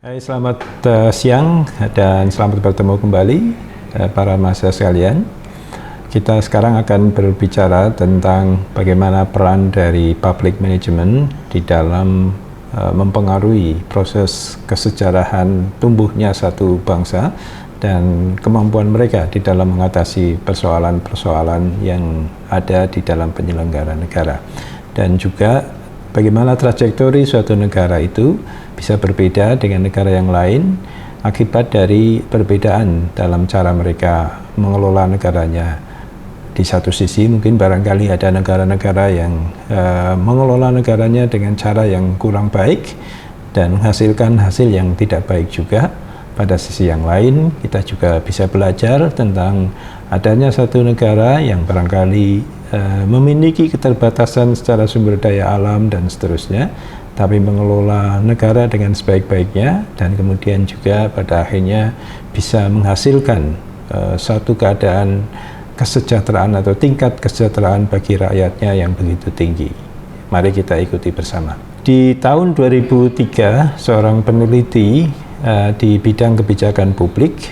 Hai, selamat siang dan selamat bertemu kembali para mahasiswa sekalian. Kita sekarang akan berbicara tentang bagaimana peran dari public management di dalam mempengaruhi proses kesejarahan tumbuhnya satu bangsa dan kemampuan mereka di dalam mengatasi persoalan-persoalan yang ada di dalam penyelenggaraan negara, dan juga bagaimana trajektori suatu negara itu bisa berbeda dengan negara yang lain akibat dari perbedaan dalam cara mereka mengelola negaranya. Di satu sisi mungkin barangkali ada negara-negara yang mengelola negaranya dengan cara yang kurang baik dan menghasilkan hasil yang tidak baik juga. Pada sisi yang lain, kita juga bisa belajar tentang adanya satu negara yang barangkali memiliki keterbatasan secara sumber daya alam dan seterusnya, tapi mengelola negara dengan sebaik-baiknya dan kemudian juga pada akhirnya bisa menghasilkan satu keadaan kesejahteraan atau tingkat kesejahteraan bagi rakyatnya yang begitu tinggi. Mari kita ikuti bersama. Di tahun 2003, seorang peneliti di bidang kebijakan publik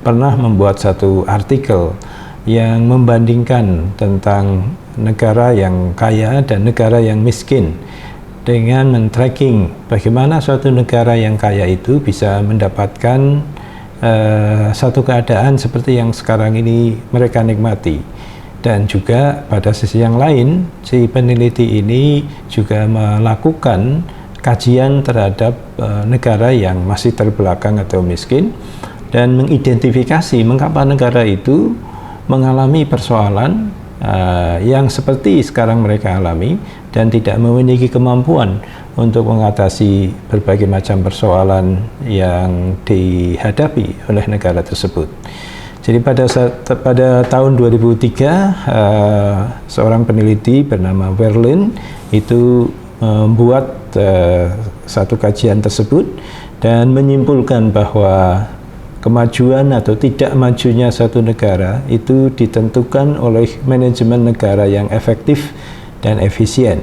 pernah membuat satu artikel yang membandingkan tentang negara yang kaya dan negara yang miskin, dengan men-tracking bagaimana suatu negara yang kaya itu bisa mendapatkan satu keadaan seperti yang sekarang ini mereka nikmati. Dan juga pada sisi yang lain, si peneliti ini juga melakukan kajian terhadap negara yang masih terbelakang atau miskin dan mengidentifikasi mengapa negara itu mengalami persoalan yang seperti sekarang mereka alami dan tidak memiliki kemampuan untuk mengatasi berbagai macam persoalan yang dihadapi oleh negara tersebut. Jadi pada tahun 2003 seorang peneliti bernama Verlin itu membuat satu kajian tersebut dan menyimpulkan bahwa kemajuan atau tidak majunya satu negara itu ditentukan oleh manajemen negara yang efektif dan efisien,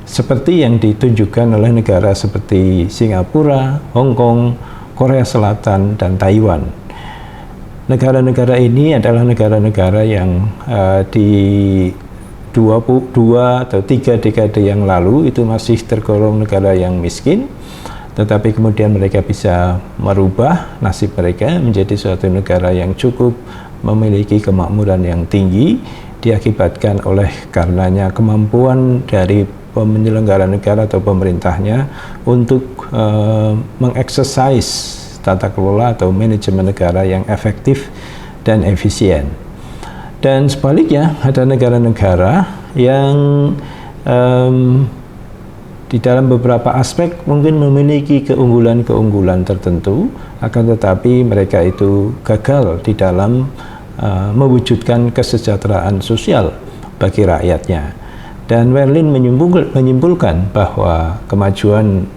seperti yang ditunjukkan oleh negara seperti Singapura, Hong Kong, Korea Selatan, dan Taiwan. Negara-negara ini adalah negara-negara yang di 22 atau 3 dekade yang lalu itu masih tergolong negara yang miskin, tetapi kemudian mereka bisa merubah nasib mereka menjadi suatu negara yang cukup memiliki kemakmuran yang tinggi, diakibatkan oleh karenanya kemampuan dari penyelenggara negara atau pemerintahnya untuk mengeksersis tata kelola atau manajemen negara yang efektif dan efisien. Dan sebaliknya, ada negara-negara yang di dalam beberapa aspek mungkin memiliki keunggulan-keunggulan tertentu, akan tetapi mereka itu gagal di dalam mewujudkan kesejahteraan sosial bagi rakyatnya. Dan Verlin menyimpulkan bahwa kemajuan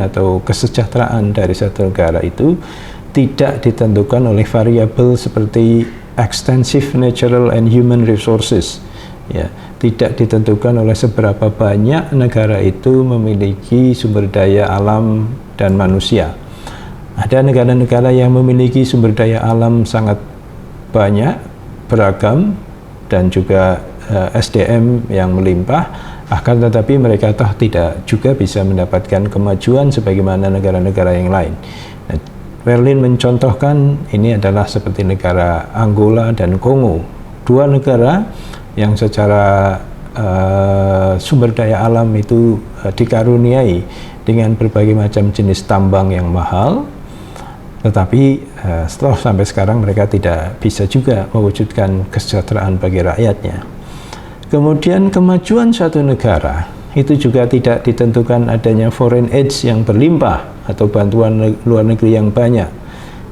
atau kesejahteraan dari satu negara itu tidak ditentukan oleh variabel seperti extensive natural and human resources, ya, tidak ditentukan oleh seberapa banyak negara itu memiliki sumber daya alam dan manusia. Ada negara-negara yang memiliki sumber daya alam sangat banyak, beragam, dan juga SDM yang melimpah, akan tetapi mereka tidak juga bisa mendapatkan kemajuan sebagaimana negara-negara yang lain. Verlin mencontohkan ini adalah seperti negara Angola dan Kongo, dua negara yang secara sumber daya alam itu dikaruniai dengan berbagai macam jenis tambang yang mahal, tetapi setelah sampai sekarang mereka tidak bisa juga mewujudkan kesejahteraan bagi rakyatnya. Kemudian kemajuan suatu negara itu juga tidak ditentukan adanya foreign aid yang berlimpah atau bantuan luar negeri yang banyak.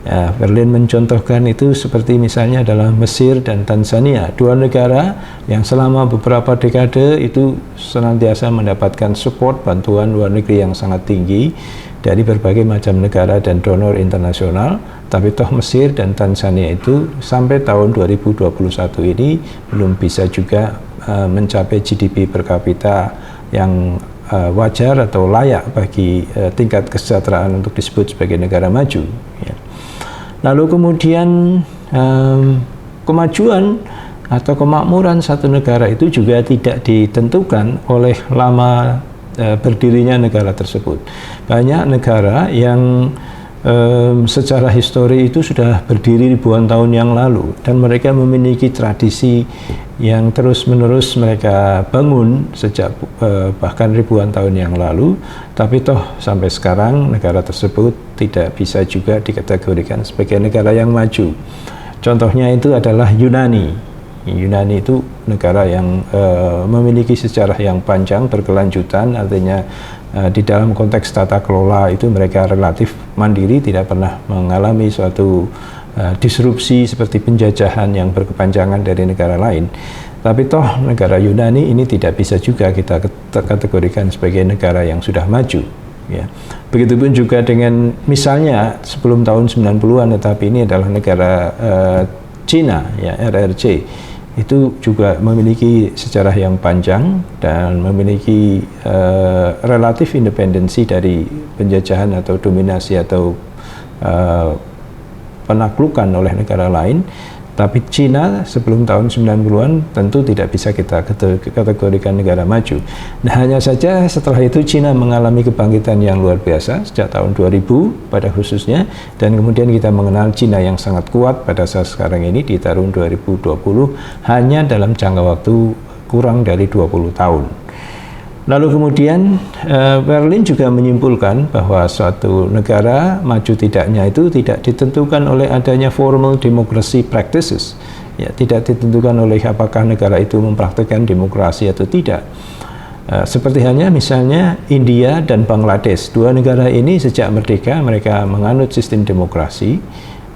Ya, Verlin mencontohkan itu seperti misalnya adalah Mesir dan Tanzania, dua negara yang selama beberapa dekade itu senantiasa mendapatkan support bantuan luar negeri yang sangat tinggi dari berbagai macam negara dan donor internasional, tapi toh Mesir dan Tanzania itu sampai tahun 2021 ini belum bisa juga mencapai GDP per kapita yang wajar atau layak bagi tingkat kesejahteraan untuk disebut sebagai negara maju. Ya. Lalu kemudian kemajuan atau kemakmuran satu negara itu juga tidak ditentukan oleh lama berdirinya negara tersebut. Banyak negara yang secara histori itu sudah berdiri ribuan tahun yang lalu dan mereka memiliki tradisi yang terus-menerus mereka bangun sejak bahkan ribuan tahun yang lalu, tapi toh sampai sekarang negara tersebut tidak bisa juga dikategorikan sebagai negara yang maju. Contohnya itu adalah Yunani. Yunani itu negara yang memiliki sejarah yang panjang berkelanjutan, artinya di dalam konteks tata kelola itu mereka relatif mandiri, tidak pernah mengalami suatu disrupsi seperti penjajahan yang berkepanjangan dari negara lain. Tapi toh negara Yunani ini tidak bisa juga kita kategorikan sebagai negara yang sudah maju. Ya. Begitupun juga dengan misalnya sebelum tahun 90-an, tetapi ini adalah negara Cina, ya, RRC. Itu juga memiliki sejarah yang panjang dan memiliki relatif independensi dari penjajahan atau dominasi atau penaklukan oleh negara lain. Tapi Cina sebelum tahun 90-an tentu tidak bisa kita kategorikan negara maju. Nah, hanya saja setelah itu Cina mengalami kebangkitan yang luar biasa sejak tahun 2000 pada khususnya, dan kemudian kita mengenal Cina yang sangat kuat pada saat sekarang ini di tahun 2020 hanya dalam jangka waktu kurang dari 20 tahun. Lalu kemudian Berlin juga menyimpulkan bahwa suatu negara maju tidaknya itu tidak ditentukan oleh adanya formal democracy practices, ya, tidak ditentukan oleh apakah negara itu mempraktikkan demokrasi atau tidak. Seperti halnya misalnya India dan Bangladesh, dua negara ini sejak merdeka mereka menganut sistem demokrasi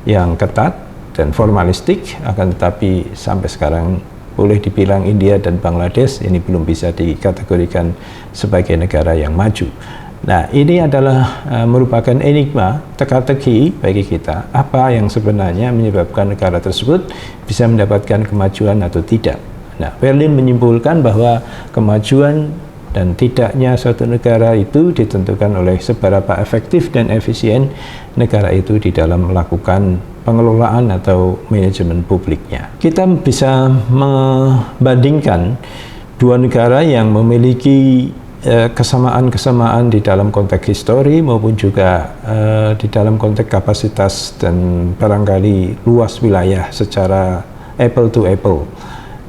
yang ketat dan formalistik, akan tetapi sampai sekarang boleh dibilang India dan Bangladesh ini belum bisa dikategorikan sebagai negara yang maju. Nah, ini adalah merupakan enigma, teka-teki bagi kita, apa yang sebenarnya menyebabkan negara tersebut bisa mendapatkan kemajuan atau tidak. Nah, Berlin menyimpulkan bahwa kemajuan dan tidaknya suatu negara itu ditentukan oleh seberapa efektif dan efisien negara itu di dalam melakukan pengelolaan atau manajemen publiknya. Kita bisa membandingkan dua negara yang memiliki kesamaan-kesamaan di dalam konteks histori maupun juga di dalam konteks kapasitas dan barangkali luas wilayah secara apple to apple.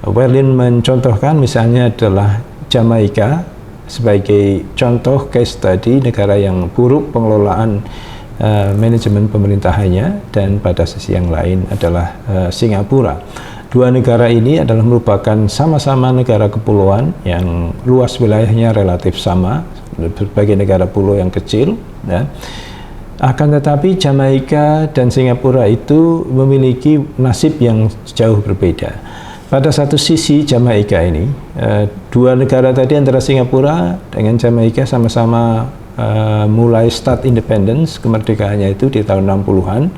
Berlin mencontohkan misalnya adalah Jamaika sebagai contoh case study negara yang buruk pengelolaan manajemen pemerintahannya, dan pada sisi yang lain adalah Singapura. Dua negara ini adalah merupakan sama-sama negara kepulauan yang luas wilayahnya relatif sama, berbagai negara pulau yang kecil, ya. Akan tetapi Jamaika dan Singapura itu memiliki nasib yang jauh berbeda. Pada satu sisi Jamaika ini, dua negara tadi antara Singapura dengan Jamaika sama-sama mulai start independence, kemerdekaannya itu di tahun 60-an,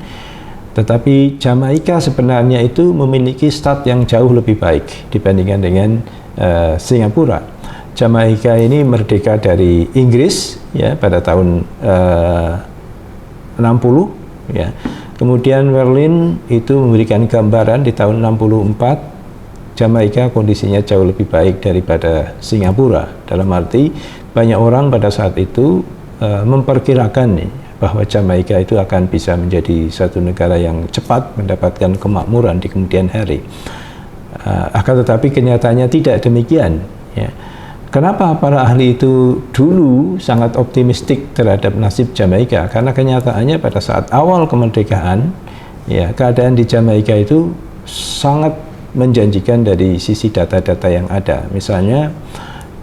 tetapi Jamaika sebenarnya itu memiliki start yang jauh lebih baik dibandingkan dengan Singapura. Jamaika ini merdeka dari Inggris, ya, pada tahun 60, ya. Kemudian Berlin itu memberikan gambaran di tahun 64 Jamaika kondisinya jauh lebih baik daripada Singapura, dalam arti banyak orang pada saat itu memperkirakan bahwa Jamaika itu akan bisa menjadi satu negara yang cepat mendapatkan kemakmuran di kemudian hari. Akan tetapi kenyataannya tidak demikian, ya. Kenapa para ahli itu dulu sangat optimistik terhadap nasib Jamaika? Karena kenyataannya pada saat awal kemerdekaan, ya, keadaan di Jamaika itu sangat menjanjikan dari sisi data-data yang ada. Misalnya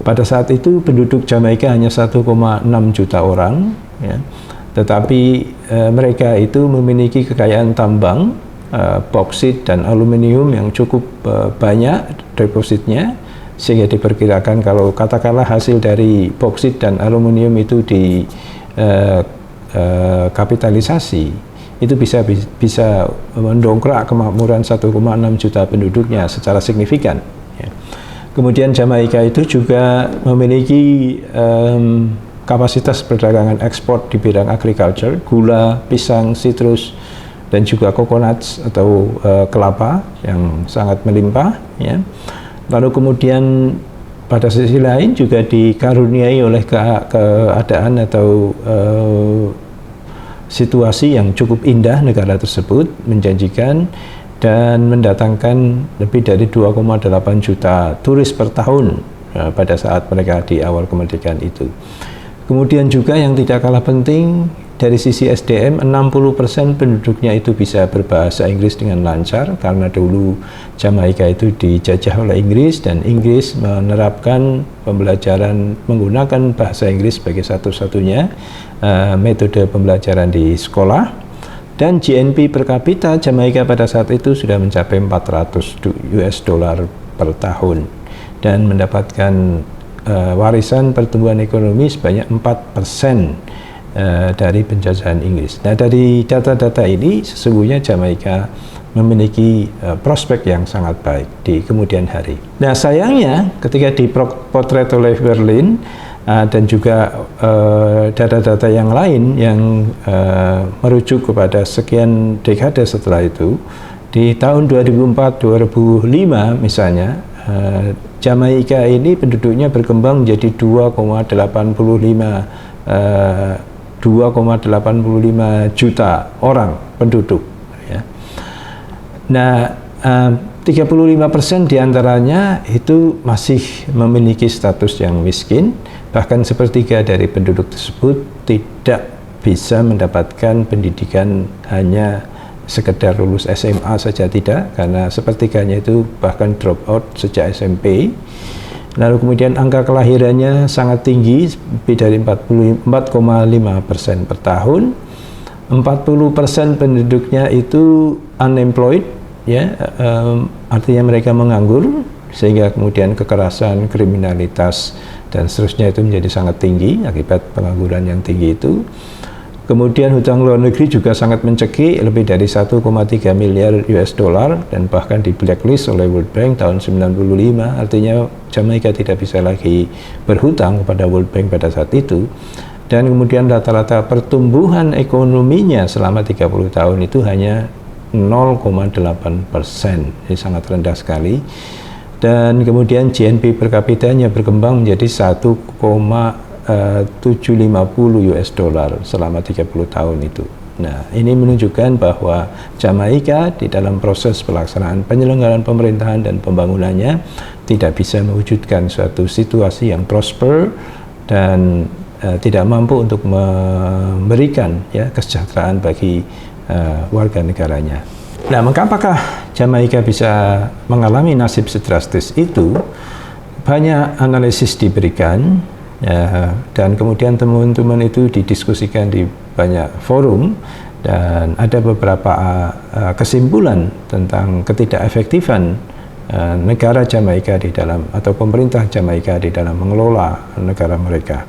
pada saat itu penduduk Jamaika hanya 1,6 juta orang, ya, tetapi mereka itu memiliki kekayaan tambang, boksit dan aluminium yang cukup banyak depositnya, sehingga diperkirakan kalau katakanlah hasil dari boksit dan aluminium itu di kapitalisasi, itu bisa mendongkrak kemakmuran 1,6 juta penduduknya secara signifikan, ya. Kemudian Jamaika itu juga memiliki kapasitas perdagangan ekspor di bidang agriculture, gula, pisang, citrus, dan juga coconut atau kelapa yang sangat melimpah. Ya. Lalu kemudian pada sisi lain juga dikaruniai oleh keadaan atau situasi yang cukup indah negara tersebut, menjanjikan, dan mendatangkan lebih dari 2,8 juta turis per tahun pada saat mereka di awal kemerdekaan itu. Kemudian juga yang tidak kalah penting, dari sisi SDM, 60% penduduknya itu bisa berbahasa Inggris dengan lancar, karena dulu Jamaika itu dijajah oleh Inggris, dan Inggris menerapkan pembelajaran menggunakan bahasa Inggris sebagai satu-satunya metode pembelajaran di sekolah. Dan GNP per kapita Jamaika pada saat itu sudah mencapai 400 US dollar per tahun, dan mendapatkan warisan pertumbuhan ekonomi sebanyak 4% dari penjajahan Inggris. Nah, dari data-data ini sesungguhnya Jamaika memiliki prospek yang sangat baik di kemudian hari. Nah, sayangnya ketika dipotret oleh Berlin dan juga data-data yang lain yang merujuk kepada sekian dekade setelah itu, di tahun 2004-2005 misalnya, Jamaika ini penduduknya berkembang menjadi 2,85 juta orang penduduk. Ya. Nah, 35% diantaranya itu masih memiliki status yang miskin, bahkan sepertiga dari penduduk tersebut tidak bisa mendapatkan pendidikan hanya sekedar lulus SMA saja, tidak, karena sepertiganya itu bahkan drop out sejak SMP. Lalu kemudian angka kelahirannya sangat tinggi, lebih dari 44,5% per tahun. 40% penduduknya itu unemployed, ya, artinya mereka menganggur, sehingga kemudian kekerasan, kriminalitas, dan seterusnya itu menjadi sangat tinggi akibat pengangguran yang tinggi itu. Kemudian hutang luar negeri juga sangat mencekik, lebih dari 1,3 miliar US dollar, dan bahkan di blacklist oleh World Bank tahun 95. Artinya Jamaika tidak bisa lagi berhutang kepada World Bank pada saat itu. Dan kemudian rata-rata pertumbuhan ekonominya selama 30 tahun itu hanya 0,8%, ini sangat rendah sekali. Dan kemudian GNP per kapitanya berkembang menjadi 1,750 US dollar selama 30 tahun itu. Nah, ini menunjukkan bahwa Jamaika di dalam proses pelaksanaan penyelenggaraan pemerintahan dan pembangunannya tidak bisa mewujudkan suatu situasi yang prosper dan tidak mampu untuk memberikan, ya, kesejahteraan bagi warga negaranya. Nah, mengapakah Jamaika bisa mengalami nasib sedrastis itu? Banyak analisis diberikan, ya, dan kemudian teman-teman itu didiskusikan di banyak forum, dan ada beberapa kesimpulan tentang ketidakefektifan negara Jamaika di dalam, atau pemerintah Jamaika di dalam mengelola negara mereka.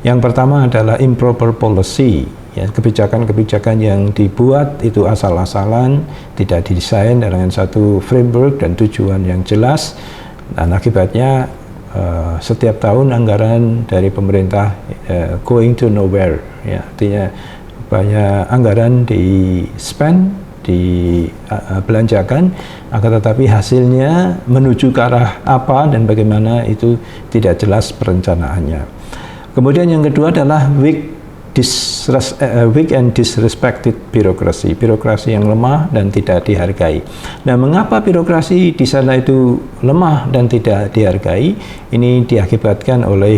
Yang pertama adalah improper policy, ya, kebijakan-kebijakan yang dibuat itu asal-asalan, tidak didesain dengan satu framework dan tujuan yang jelas, dan akibatnya setiap tahun anggaran dari pemerintah going to nowhere, ya, artinya banyak anggaran di-spend, dibelanjakan, akan tetapi hasilnya menuju ke arah apa dan bagaimana itu tidak jelas perencanaannya. Kemudian yang kedua adalah weak and disrespected birokrasi, birokrasi yang lemah dan tidak dihargai. Nah, mengapa birokrasi di sana itu lemah dan tidak dihargai? Ini diakibatkan oleh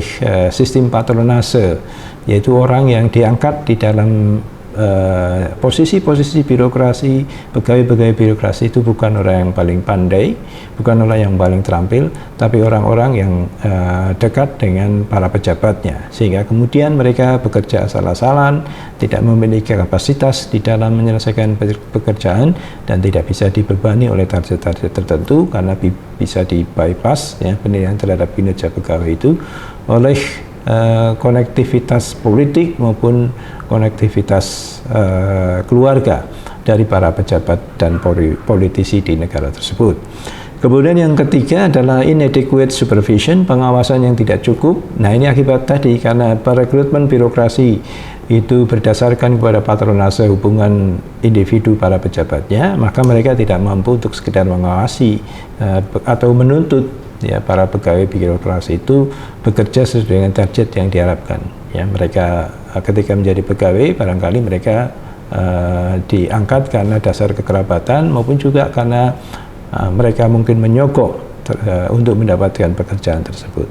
sistem patronase, yaitu orang yang diangkat di dalam posisi-posisi birokrasi, pegawai-pegawai birokrasi itu bukan orang yang paling pandai, bukan orang yang paling terampil, tapi orang-orang yang dekat dengan para pejabatnya, sehingga kemudian mereka bekerja asal-asalan, tidak memiliki kapasitas di dalam menyelesaikan pekerjaan, dan tidak bisa dibebani oleh target-target tertentu, karena bisa di-bypass, ya, penilaian terhadap kinerja pegawai itu oleh konektivitas politik maupun konektivitas keluarga dari para pejabat dan politisi di negara tersebut. Kemudian yang ketiga adalah inadequate supervision, pengawasan yang tidak cukup. Nah, ini akibat tadi karena perekrutmen birokrasi itu berdasarkan kepada patronase hubungan individu para pejabatnya, maka mereka tidak mampu untuk sekedar mengawasi atau menuntut ya para pegawai birokrasi itu bekerja sesuai dengan target yang diharapkan. Ya, mereka ketika menjadi pegawai barangkali mereka diangkat karena dasar kekerabatan maupun juga karena mereka mungkin menyogok untuk mendapatkan pekerjaan tersebut.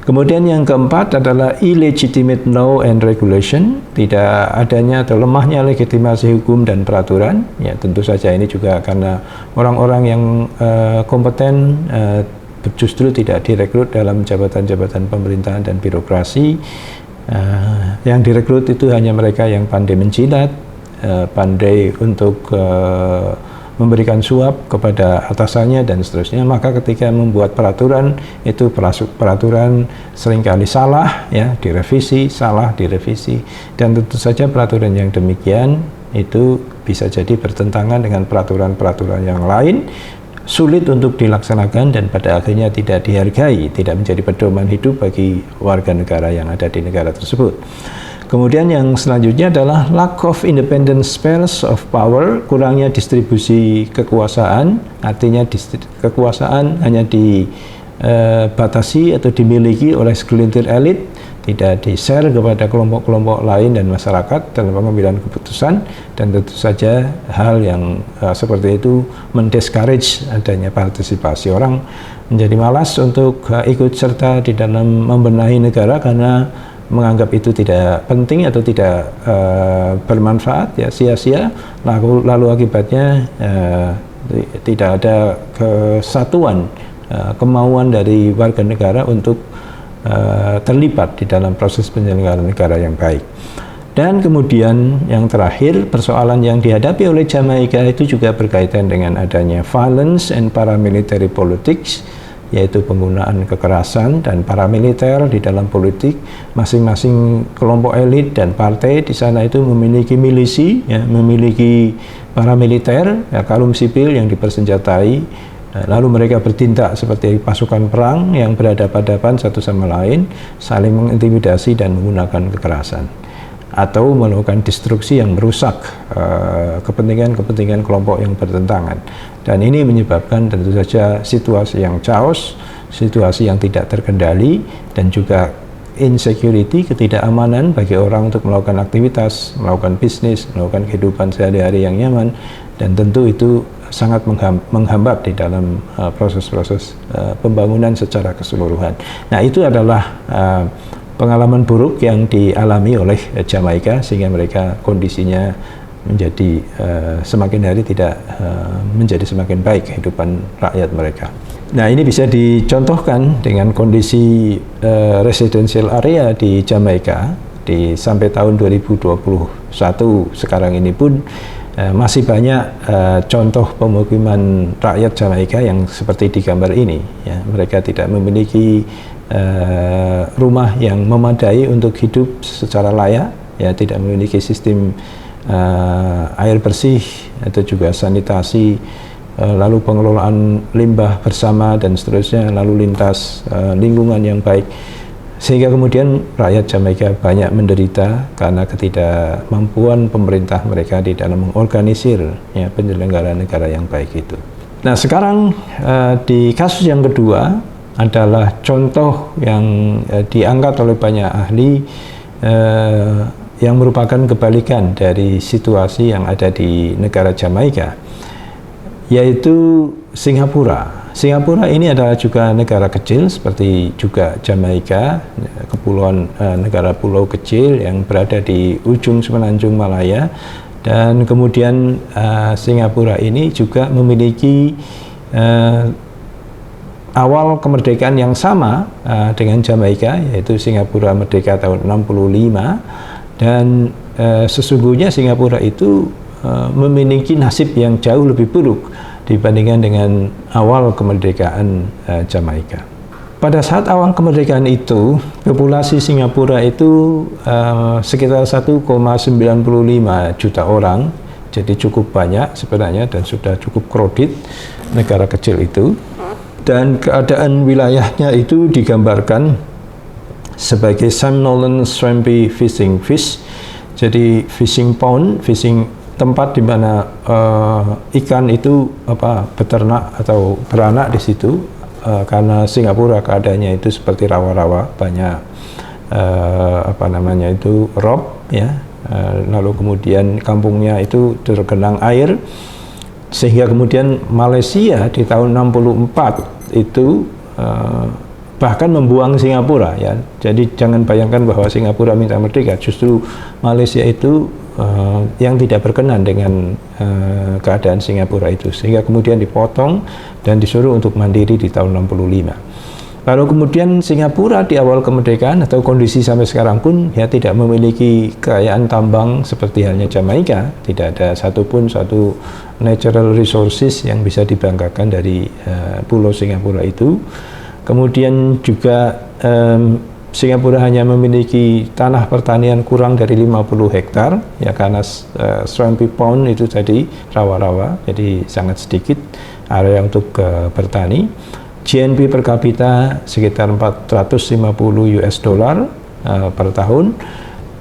Kemudian yang keempat adalah illegitimate law and regulation, tidak adanya atau lemahnya legitimasi hukum dan peraturan. Ya, tentu saja ini juga karena orang-orang yang kompeten justru tidak direkrut dalam jabatan-jabatan pemerintahan dan birokrasi. Yang direkrut itu hanya mereka yang pandai menjilat, pandai untuk memberikan suap kepada atasannya dan seterusnya. Maka ketika membuat peraturan itu peraturan seringkali salah, ya, direvisi, salah, direvisi, dan tentu saja peraturan yang demikian itu bisa jadi bertentangan dengan peraturan-peraturan yang lain, sulit untuk dilaksanakan dan pada akhirnya tidak dihargai, tidak menjadi pedoman hidup bagi warga negara yang ada di negara tersebut. Kemudian yang selanjutnya adalah lack of independent spheres of power, kurangnya distribusi kekuasaan, artinya kekuasaan hanya dibatasi atau dimiliki oleh segelintir elit, tidak di-share kepada kelompok-kelompok lain dan masyarakat dalam pengambilan keputusan, dan tentu saja hal yang seperti itu mendiscourage adanya partisipasi. Orang menjadi malas untuk ikut serta di dalam membenahi negara karena menganggap itu tidak penting atau tidak bermanfaat, ya, sia-sia, lalu akibatnya tidak ada kesatuan, kemauan dari warga negara untuk terlibat di dalam proses penyelenggaraan negara yang baik. Dan kemudian yang terakhir, persoalan yang dihadapi oleh Jamaika itu juga berkaitan dengan adanya violence and paramilitary politics, yaitu penggunaan kekerasan dan paramiliter di dalam politik. Masing-masing kelompok elit dan partai di sana itu memiliki milisi, ya, memiliki paramiliter, ya, kaum sipil yang dipersenjatai, lalu mereka bertindak seperti pasukan perang yang berhadapan-hadapan satu sama lain, saling mengintimidasi dan menggunakan kekerasan atau melakukan destruksi yang merusak kepentingan-kepentingan kelompok yang bertentangan. Dan ini menyebabkan tentu saja situasi yang chaos, situasi yang tidak terkendali, dan juga insecurity, ketidakamanan bagi orang untuk melakukan aktivitas, melakukan bisnis, melakukan kehidupan sehari-hari yang nyaman, dan tentu itu sangat menghambat di dalam proses-proses pembangunan secara keseluruhan. Nah, itu adalah pengalaman buruk yang dialami oleh Jamaika sehingga mereka kondisinya menjadi semakin hari tidak menjadi semakin baik kehidupan rakyat mereka. Nah, ini bisa dicontohkan dengan kondisi residential area di Jamaika sampai tahun 2021 sekarang ini pun masih banyak contoh pemukiman rakyat Jamaika yang seperti di gambar ini, ya. Mereka tidak memiliki rumah yang memadai untuk hidup secara layak, ya, tidak memiliki sistem air bersih atau juga sanitasi, lalu pengelolaan limbah bersama dan seterusnya, lalu lintas lingkungan yang baik, sehingga kemudian rakyat Jamaika banyak menderita karena ketidakmampuan pemerintah mereka di dalam mengorganisir, ya, penyelenggaraan negara yang baik itu. Nah, sekarang di kasus yang kedua adalah contoh yang diangkat oleh banyak ahli yang merupakan kebalikan dari situasi yang ada di negara Jamaika, yaitu Singapura. Singapura ini adalah juga negara kecil seperti juga Jamaika, kepulauan negara pulau kecil yang berada di ujung semenanjung Malaya, dan kemudian Singapura ini juga memiliki awal kemerdekaan yang sama dengan Jamaika, yaitu Singapura merdeka tahun 65, dan sesungguhnya Singapura itu memiliki nasib yang jauh lebih buruk dibandingkan dengan awal kemerdekaan Jamaika. Pada saat awal kemerdekaan itu, populasi Singapura itu sekitar 1,95 juta orang, jadi cukup banyak sebenarnya dan sudah cukup kredit negara kecil itu. Dan keadaan wilayahnya itu digambarkan sebagai Sam Nolan Swampy Fishing Fish. Jadi fishing pond, fishing tempat di mana ikan itu beternak atau beranak di situ, karena Singapura keadaannya itu seperti rawa-rawa, banyak rob ya, lalu kemudian kampungnya itu tergenang air, sehingga kemudian Malaysia di tahun 64 itu bahkan membuang Singapura ya. Jadi jangan bayangkan bahwa Singapura minta merdeka, justru Malaysia itu yang tidak berkenan dengan keadaan Singapura itu, sehingga kemudian dipotong dan disuruh untuk mandiri di tahun 65. Lalu kemudian Singapura di awal kemerdekaan atau kondisi sampai sekarang pun ya tidak memiliki kekayaan tambang seperti halnya Jamaika, tidak ada satu natural resources yang bisa dibanggakan dari pulau Singapura itu. Kemudian juga Singapura hanya memiliki tanah pertanian kurang dari 50 hektar ya, karena Swampy Pond itu tadi rawa-rawa, jadi sangat sedikit area untuk bertani. GNP per kapita sekitar 450 US dollar per tahun.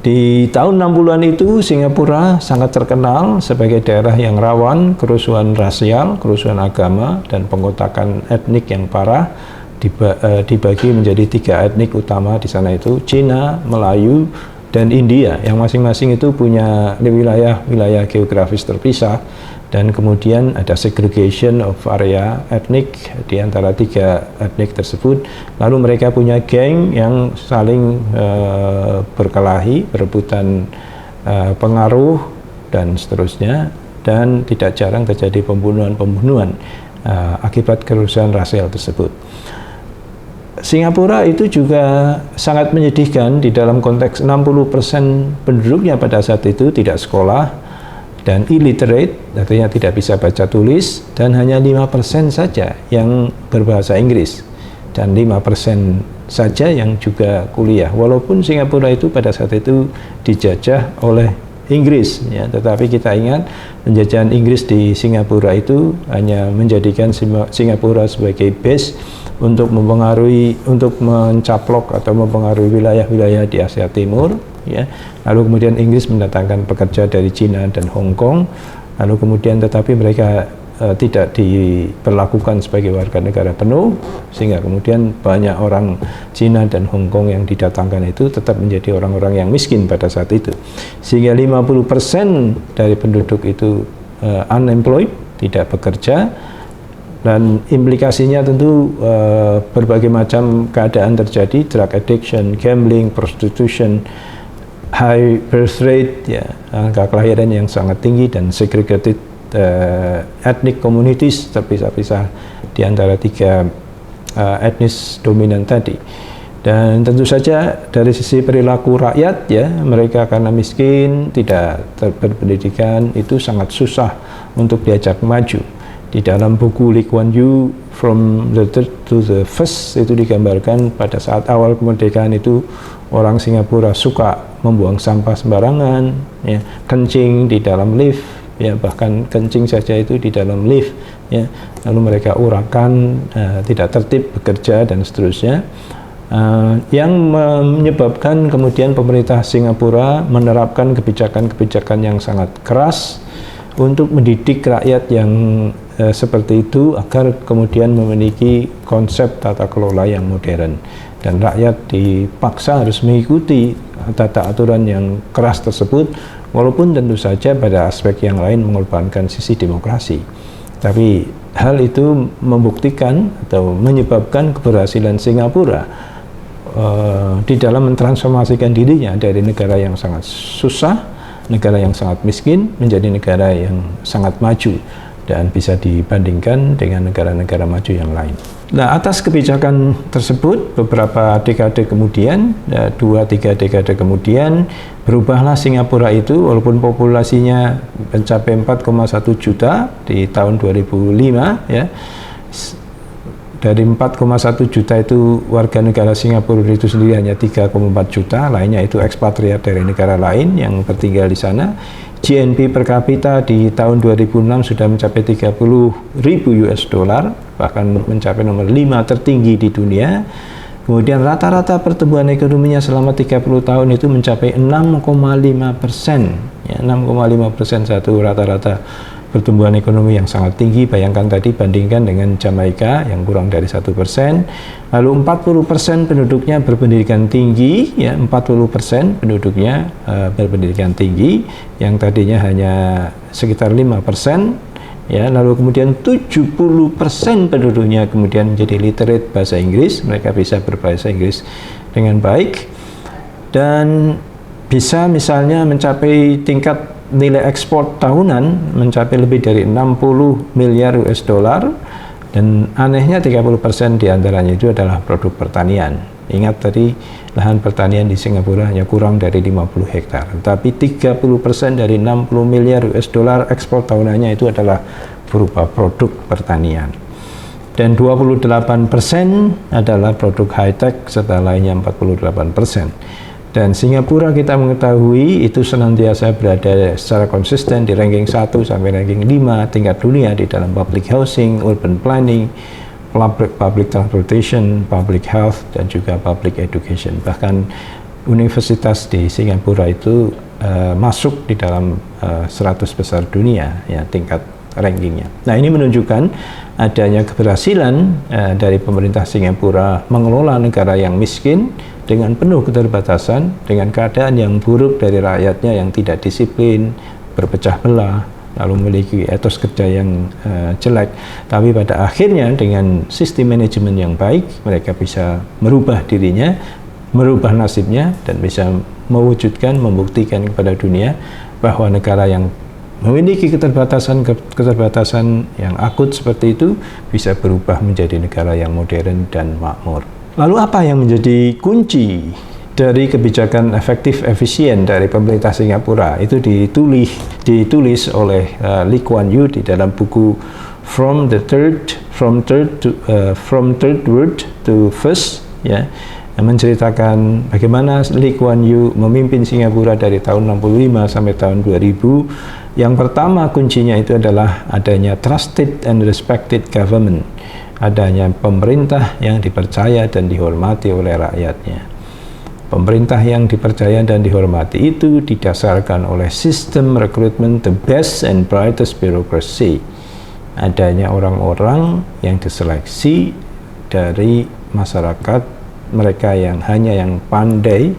Di tahun 60-an itu Singapura sangat terkenal sebagai daerah yang rawan kerusuhan rasial, kerusuhan agama, dan pengotakan etnik yang parah. Dibagi menjadi 3 etnik utama di sana, itu Cina, Melayu, dan India, yang masing-masing itu punya wilayah geografis terpisah, dan kemudian ada segregation of area etnik di antara 3 etnik tersebut. Lalu mereka punya geng yang saling berkelahi, berebutan pengaruh dan seterusnya, dan tidak jarang terjadi pembunuhan-pembunuhan akibat kerusuhan rasial tersebut. Singapura itu juga sangat menyedihkan di dalam konteks 60% penduduknya pada saat itu tidak sekolah dan illiterate, artinya tidak bisa baca tulis, dan hanya 5% saja yang berbahasa Inggris dan 5% saja yang juga kuliah. Walaupun Singapura itu pada saat itu dijajah oleh Inggris ya, tetapi kita ingat penjajahan Inggris di Singapura itu hanya menjadikan Singapura sebagai base untuk mencaplok atau mempengaruhi wilayah-wilayah di Asia Timur ya. Lalu kemudian Inggris mendatangkan pekerja dari Cina dan Hong Kong, lalu kemudian tetapi mereka tidak diperlakukan sebagai warga negara penuh, sehingga kemudian banyak orang Cina dan Hong Kong yang didatangkan itu tetap menjadi orang-orang yang miskin pada saat itu, sehingga 50% dari penduduk itu unemployed, tidak bekerja. Dan implikasinya tentu berbagai macam keadaan terjadi, drug addiction, gambling, prostitution, high birth rate, ya, angka kelahiran yang sangat tinggi, dan segregated ethnic communities, terpisah-pisah di antara 3 etnis dominan tadi. Dan tentu saja dari sisi perilaku rakyat ya, mereka karena miskin, tidak berpendidikan, itu sangat susah untuk diajak maju. Di dalam buku Lee Kuan Yew From the Third to the First itu digambarkan pada saat awal kemerdekaan itu orang Singapura suka membuang sampah sembarangan, ya, kencing di dalam lift, ya, bahkan kencing saja itu di dalam lift, ya, lalu mereka urakan, tidak tertib bekerja dan seterusnya, yang menyebabkan kemudian pemerintah Singapura menerapkan kebijakan-kebijakan yang sangat keras untuk mendidik rakyat yang seperti itu agar kemudian memiliki konsep tata kelola yang modern, dan rakyat dipaksa harus mengikuti tata aturan yang keras tersebut, walaupun tentu saja pada aspek yang lain mengorbankan sisi demokrasi. Tapi hal itu membuktikan atau menyebabkan keberhasilan Singapura di dalam mentransformasikan dirinya dari negara yang sangat susah, negara yang sangat miskin, menjadi negara yang sangat maju dan bisa dibandingkan dengan negara-negara maju yang lain. Nah, atas kebijakan tersebut, beberapa dekade kemudian, 2-3 dekade kemudian, berubahlah Singapura itu, walaupun populasinya mencapai 4,1 juta di tahun 2005, ya. Dari 4,1 juta itu warga negara Singapura itu sendiri hanya 3,4 juta, lainnya itu ekspatriat dari negara lain yang bertinggal di sana. GNP per kapita di tahun 2006 sudah mencapai 30.000 US dollar, bahkan mencapai nomor 5 tertinggi di dunia. Kemudian rata-rata pertumbuhan ekonominya selama 30 tahun itu mencapai 6,5%. Ya, 6,5% satu rata-rata pertumbuhan ekonomi yang sangat tinggi. Bayangkan tadi bandingkan dengan Jamaika yang kurang dari 1%. Lalu 40% penduduknya berpendidikan tinggi, ya 40% penduduknya berpendidikan tinggi, yang tadinya hanya sekitar 5%. Ya, lalu kemudian 70% penduduknya kemudian menjadi literate bahasa Inggris, mereka bisa berbahasa Inggris dengan baik dan bisa misalnya mencapai tingkat nilai ekspor tahunan mencapai lebih dari 60 miliar US dollar, dan anehnya 30% diantaranya itu adalah produk pertanian. Ingat tadi lahan pertanian di Singapura hanya kurang dari 50 hektar, tapi 30% dari 60 miliar US dollar ekspor tahunannya itu adalah berupa produk pertanian. Dan 28% adalah produk high-tech, serta lainnya 48%. Dan Singapura kita mengetahui itu senantiasa berada secara konsisten di ranking 1 sampai ranking 5 tingkat dunia di dalam public housing, urban planning, public transportation, public health, dan juga public education. Bahkan universitas di Singapura itu masuk di dalam 100 besar dunia, ya, tingkat rankingnya. Nah, ini menunjukkan adanya keberhasilan dari pemerintah Singapura mengelola negara yang miskin dengan penuh keterbatasan, dengan keadaan yang buruk dari rakyatnya yang tidak disiplin, berpecah belah, lalu memiliki etos kerja yang jelek. Tapi pada akhirnya dengan sistem manajemen yang baik, mereka bisa merubah dirinya, merubah nasibnya, dan bisa mewujudkan, membuktikan kepada dunia bahwa negara yang memiliki keterbatasan yang akut seperti itu bisa berubah menjadi negara yang modern dan makmur. Lalu apa yang menjadi kunci dari kebijakan efektif efisien dari pemerintah Singapura? Itu ditulis oleh Lee Kuan Yew di dalam buku From Third World to First, ya, yang menceritakan bagaimana Lee Kuan Yew memimpin Singapura dari tahun 65 sampai tahun 2000. Yang pertama kuncinya itu adalah adanya trusted and respected government, adanya pemerintah yang dipercaya dan dihormati oleh rakyatnya. Pemerintah yang dipercaya dan dihormati itu didasarkan oleh sistem rekrutmen the best and brightest bureaucracy. Adanya orang-orang yang diseleksi dari masyarakat, mereka yang hanya yang pandai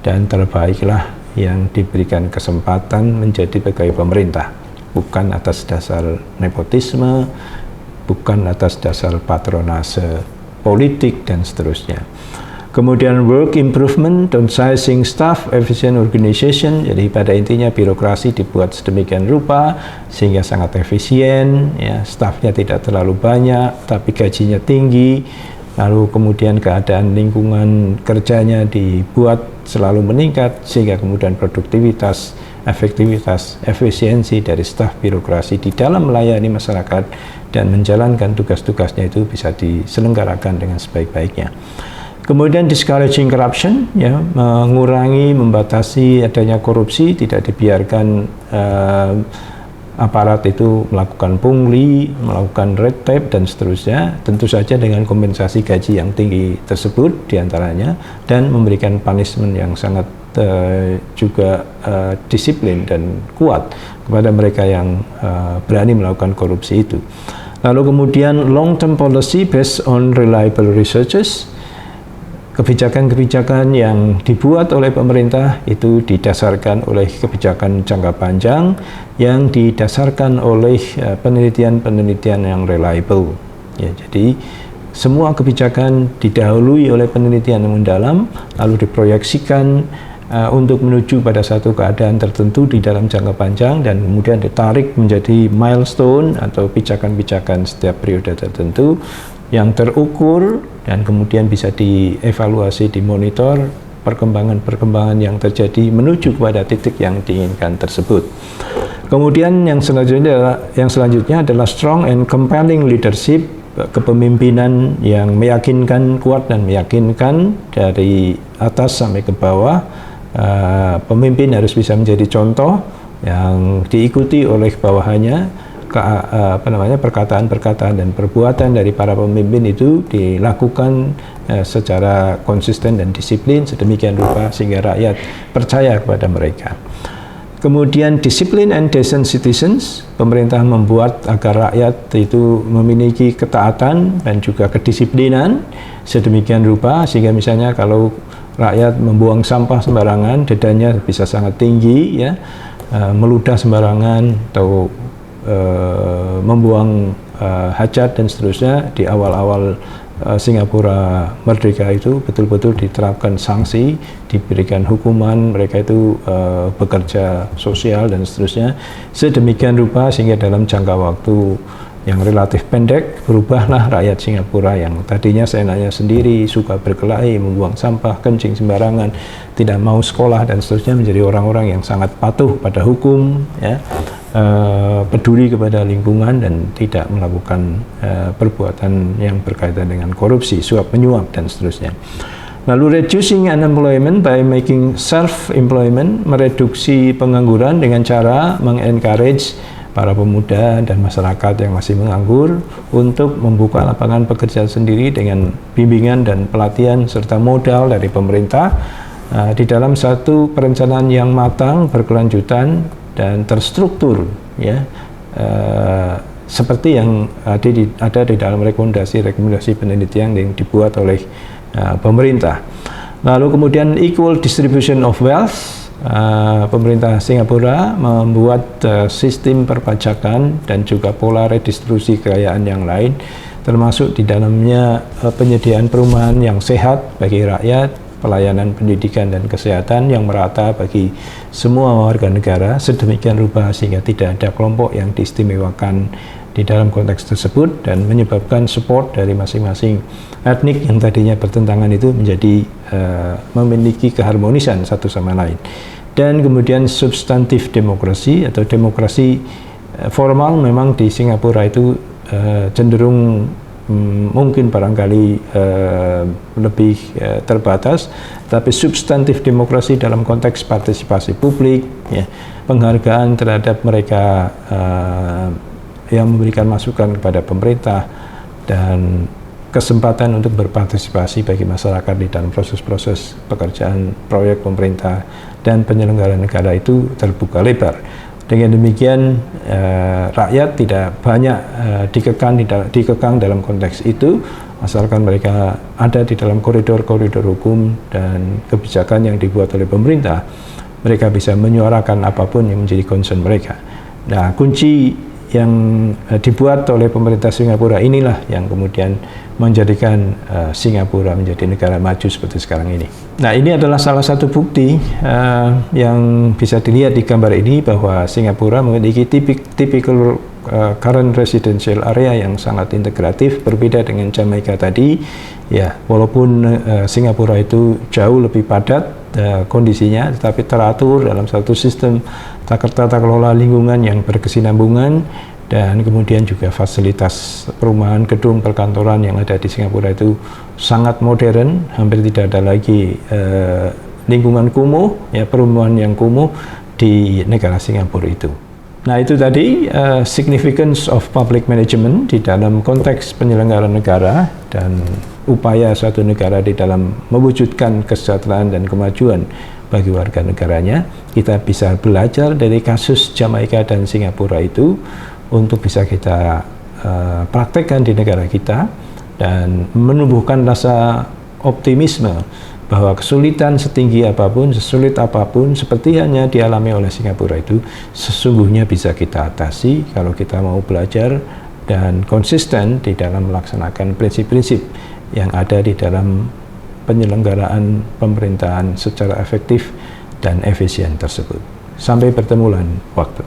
dan terbaiklah yang diberikan kesempatan menjadi pegawai pemerintah, bukan atas dasar nepotisme, bukan atas dasar patronase politik, dan seterusnya. Kemudian work improvement, downsizing staff, efficient organization, jadi pada intinya birokrasi dibuat sedemikian rupa sehingga sangat efisien, ya, staffnya tidak terlalu banyak tapi gajinya tinggi. Lalu kemudian keadaan lingkungan kerjanya dibuat selalu meningkat sehingga kemudian produktivitas, efektivitas, efisiensi dari staf birokrasi di dalam melayani masyarakat dan menjalankan tugas-tugasnya itu bisa diselenggarakan dengan sebaik-baiknya. Kemudian discouraging corruption, ya, mengurangi, membatasi adanya korupsi, tidak dibiarkan aparat itu melakukan pungli, melakukan red tape, dan seterusnya, tentu saja dengan kompensasi gaji yang tinggi tersebut diantaranya, dan memberikan punishment yang sangat juga disiplin dan kuat kepada mereka yang berani melakukan korupsi itu. Lalu kemudian long term policy based on reliable researches, kebijakan-kebijakan yang dibuat oleh pemerintah itu didasarkan oleh kebijakan jangka panjang yang didasarkan oleh penelitian-penelitian yang reliable. Ya, jadi semua kebijakan didahului oleh penelitian yang mendalam, lalu diproyeksikan untuk menuju pada satu keadaan tertentu di dalam jangka panjang, dan kemudian ditarik menjadi milestone atau pijakan-pijakan setiap periode tertentu yang terukur, dan kemudian bisa dievaluasi, dimonitor perkembangan-perkembangan yang terjadi menuju kepada titik yang diinginkan tersebut. Kemudian yang selanjutnya adalah strong and compelling leadership, kepemimpinan yang meyakinkan, kuat dan meyakinkan dari atas sampai ke bawah. Pemimpin harus bisa menjadi contoh yang diikuti oleh bawahannya. perkataan-perkataan dan perbuatan dari para pemimpin itu dilakukan secara konsisten dan disiplin sedemikian rupa sehingga rakyat percaya kepada mereka. Kemudian disiplin and decent citizens, pemerintah membuat agar rakyat itu memiliki ketaatan dan juga kedisiplinan sedemikian rupa sehingga misalnya kalau rakyat membuang sampah sembarangan, dedanya bisa sangat tinggi, ya, meludah sembarangan atau membuang hajat dan seterusnya. Di awal-awal Singapura merdeka itu betul-betul diterapkan sanksi, diberikan hukuman, mereka itu bekerja sosial dan seterusnya sedemikian rupa sehingga dalam jangka waktu yang relatif pendek berubahlah rakyat Singapura yang tadinya seenaknya sendiri, suka berkelahi, membuang sampah, kencing sembarangan, tidak mau sekolah dan seterusnya menjadi orang-orang yang sangat patuh pada hukum, ya, peduli kepada lingkungan dan tidak melakukan perbuatan yang berkaitan dengan korupsi, suap menyuap dan seterusnya. Lalu reducing unemployment by making self-employment, mereduksi pengangguran dengan cara mengencourage para pemuda dan masyarakat yang masih menganggur untuk membuka lapangan pekerjaan sendiri dengan bimbingan dan pelatihan serta modal dari pemerintah di dalam satu perencanaan yang matang, berkelanjutan dan terstruktur, ya, seperti yang ada di dalam rekomendasi penelitian yang dibuat oleh pemerintah. Lalu kemudian equal distribution of wealth. Pemerintah Singapura membuat sistem perpajakan dan juga pola redistribusi kekayaan yang lain, termasuk di dalamnya penyediaan perumahan yang sehat bagi rakyat, pelayanan pendidikan dan kesehatan yang merata bagi semua warga negara sedemikian rupa sehingga tidak ada kelompok yang diistimewakan di dalam konteks tersebut dan menyebabkan support dari masing-masing etnik yang tadinya bertentangan itu menjadi memiliki keharmonisan satu sama lain. Dan kemudian substantif demokrasi atau demokrasi formal memang di Singapura itu cenderung mungkin barangkali lebih terbatas, tapi substantif demokrasi dalam konteks partisipasi publik, ya, penghargaan terhadap mereka yang memberikan masukan kepada pemerintah dan kesempatan untuk berpartisipasi bagi masyarakat di dalam proses-proses pekerjaan proyek pemerintah dan penyelenggara negara itu terbuka lebar. Dengan demikian rakyat tidak banyak dikekang dalam konteks itu, asalkan mereka ada di dalam koridor-koridor hukum dan kebijakan yang dibuat oleh pemerintah, mereka bisa menyuarakan apapun yang menjadi concern mereka. Nah, kunci yang dibuat oleh pemerintah Singapura inilah yang kemudian menjadikan Singapura menjadi negara maju seperti sekarang ini. Nah, ini adalah salah satu bukti yang bisa dilihat di gambar ini bahwa Singapura memiliki typical current residential area yang sangat integratif, berbeda dengan Jamaika tadi. Ya, walaupun Singapura itu jauh lebih padat kondisinya, tetapi teratur dalam satu sistem tata kelola lingkungan yang berkesinambungan. Dan kemudian juga fasilitas perumahan, gedung perkantoran yang ada di Singapura itu sangat modern, hampir tidak ada lagi lingkungan kumuh, ya, perumahan yang kumuh di negara Singapura itu. Nah, itu tadi significance of public management di dalam konteks penyelenggaraan negara dan upaya suatu negara di dalam mewujudkan kesejahteraan dan kemajuan bagi warga negaranya. Kita bisa belajar dari kasus Jamaika dan Singapura itu untuk bisa kita praktekkan di negara kita dan menumbuhkan rasa optimisme bahwa kesulitan setinggi apapun, sesulit apapun seperti hanya dialami oleh Singapura itu sesungguhnya bisa kita atasi kalau kita mau belajar dan konsisten di dalam melaksanakan prinsip-prinsip yang ada di dalam penyelenggaraan pemerintahan secara efektif dan efisien tersebut. Sampai bertemu lain waktu.